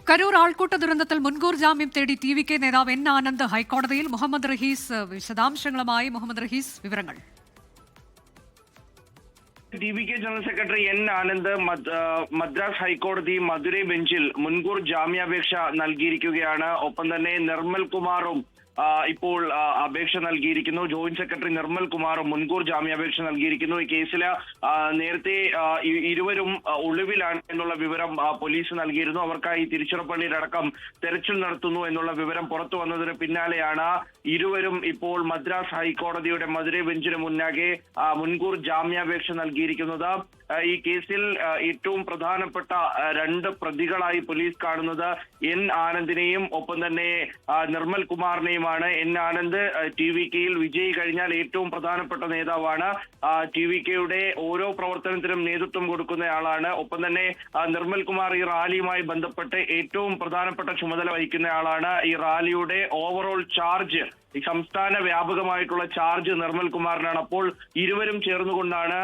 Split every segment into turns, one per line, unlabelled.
കരൂർ ആൾക്കൂട്ട ദുരന്തത്തിൽ മുൻകൂർ ജാമ്യം തേടി ടി.വി.കെ നേതാവ് എൻ ആനന്ദ് ഹൈക്കോടതിയിൽ. മുഹമ്മദ് റഹീസ് വിശദാംശങ്ങളുമായി. മുഹമ്മദ് റഹീസ്, വിവരങ്ങൾ.
TVK general secretary N Anand Madras ഹൈക്കോടതി മധുരൈ ബെഞ്ചിൽ മുൻകൂർ ജാമ്യാപേക്ഷ നൽകിയിരിക്കുകയാണ്. ഒപ്പം തന്നെ നിർമ്മൽ കുമാറും ഇപ്പോൾ അപേക്ഷ നൽകിയിരിക്കുന്നു. ജോയിന്റ് സെക്രട്ടറി നിർമ്മൽ കുമാറും മുൻകൂർ ജാമ്യാപേക്ഷ നൽകിയിരിക്കുന്നു. ഈ കേസിൽ നേരത്തെ ഇരുവരും ഒളിവിലാണ് എന്നുള്ള വിവരം പോലീസ് നൽകിയിരുന്നു. അവർക്കായി തിരുച്ചിറപ്പള്ളിയിലടക്കം തെരച്ചിൽ നടത്തുന്നു എന്നുള്ള വിവരം പുറത്തു വന്നതിന് പിന്നാലെയാണ് ഇരുവരും ഇപ്പോൾ മദ്രാസ് ഹൈക്കോടതിയുടെ മധുരൈ ബെഞ്ചിന് മുന്നാകെ മുൻകൂർ ജാമ്യാപേക്ഷ നൽകിയിരിക്കുന്നത്. ഈ കേസിൽ ഏറ്റവും പ്രധാനപ്പെട്ട രണ്ട് പ്രതികളായി പോലീസ് കാണുന്നത് എൻ ആനന്ദിനെയും ഒപ്പം തന്നെ നിർമ്മൽ കുമാറിനെയും. എൻ ആനന്ദ് ടി.വി.കെയിൽ വിജയി കഴിഞ്ഞാൽ ഏറ്റവും പ്രധാനപ്പെട്ട നേതാവാണ്. ടി.വി.കെയുടെ ഓരോ പ്രവർത്തനത്തിനും നേതൃത്വം കൊടുക്കുന്നയാളാണ്. ഒപ്പം തന്നെ നിർമ്മൽ കുമാർ ഈ റാലിയുമായി ബന്ധപ്പെട്ട് ഏറ്റവും പ്രധാനപ്പെട്ട ചുമതല വഹിക്കുന്നയാളാണ്. ഈ റാലിയുടെ ഓവറോൾ ചാർജ്, ഈ സംസ്ഥാന വ്യാപകമായിട്ടുള്ള ചാർജ് നിർമ്മൽ കുമാറിനാണ്. അപ്പോൾ ഇരുവരും ചേർന്നുകൊണ്ടാണ്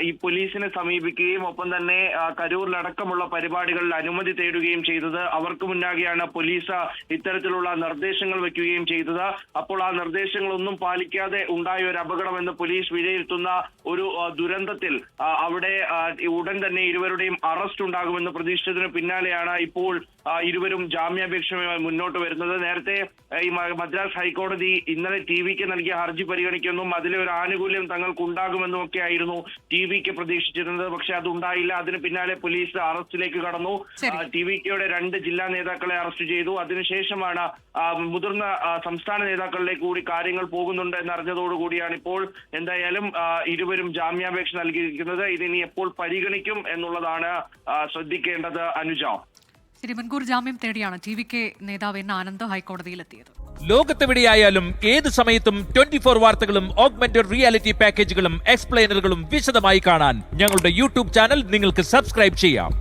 ഈ പോലീസിനെ സമീപിക്കുകയും ഒപ്പം തന്നെ കരൂരിലടക്കമുള്ള പരിപാടികളിൽ അനുമതി തേടുകയും ചെയ്തത്. അവർക്ക് മുന്നാകെയാണ് പോലീസ് ഇത്തരത്തിലുള്ള നിർദ്ദേശങ്ങൾ വെക്കുകയും ചെയ്തത്. അപ്പോൾ ആ നിർദ്ദേശങ്ങളൊന്നും പാലിക്കാതെ ഉണ്ടായ ഒരു അപകടമെന്ന് പോലീസ് വിലയിരുത്തുന്ന ഒരു ദുരന്തത്തിൽ അവിടെ ഉടൻ തന്നെ ഇരുവരുടെയും അറസ്റ്റ് ഉണ്ടാകുമെന്ന് പ്രതീക്ഷിച്ചതിന് പിന്നാലെയാണ് ഇപ്പോൾ ഇരുവരും ജാമ്യാപേക്ഷയുമായി മുന്നോട്ട് വരുന്നത്. നേരത്തെ ഈ മദ്രാസ് ഹൈക്കോടതി ഇന്നലെ ടി.വി.കെ നൽകിയ ഹർജി പരിഗണിക്കുമെന്നും അതിലെ ഒരു ആനുകൂല്യം തങ്ങൾക്ക് ഉണ്ടാകുമെന്നും ഒക്കെ ആയിരുന്നു ടി.വി.കെ പ്രതീക്ഷിച്ചിരുന്നത്. പക്ഷെ അതുണ്ടായില്ല. അതിന് പിന്നാലെ പോലീസ് അറസ്റ്റിലേക്ക് കടന്നു. ടി.വി.കെയുടെ 2 ജില്ലാ നേതാക്കളെ അറസ്റ്റ് ചെയ്തു. അതിനുശേഷമാണ് മുതിർന്ന സംസ്ഥാന നേതാക്കളിലേക്ക് കൂടി കാര്യങ്ങൾ പോകുന്നുണ്ട് എന്നറിഞ്ഞതോടുകൂടിയാണ് ഇപ്പോൾ എന്തായാലും ഇരുവരും ജാമ്യാപേക്ഷ നൽകിയിരിക്കുന്നത്. ഇതിനി എപ്പോൾ പരിഗണിക്കും എന്നുള്ളതാണ് ശ്രദ്ധിക്കേണ്ടത്. അനുജ,
മുൻകൂർ ജാമ്യം തേടിയാണ് ടി.വി.കെ നേതാവ് എൻ ആനന്ദ് ഹൈക്കോടതിയിലെത്തിയത്.
ലോകത്തെവിടെയായാലും ഏത് സമയത്തും 24 വാർത്തകളും ഓഗ്മെന്റഡ് റിയാലിറ്റി പാക്കേജുകളും എക്സ്പ്ലെയിനറുകളും വിശദമായി കാണാൻ ഞങ്ങളുടെ യൂട്യൂബ് ചാനൽ നിങ്ങൾക്ക് സബ്സ്ക്രൈബ് ചെയ്യാം.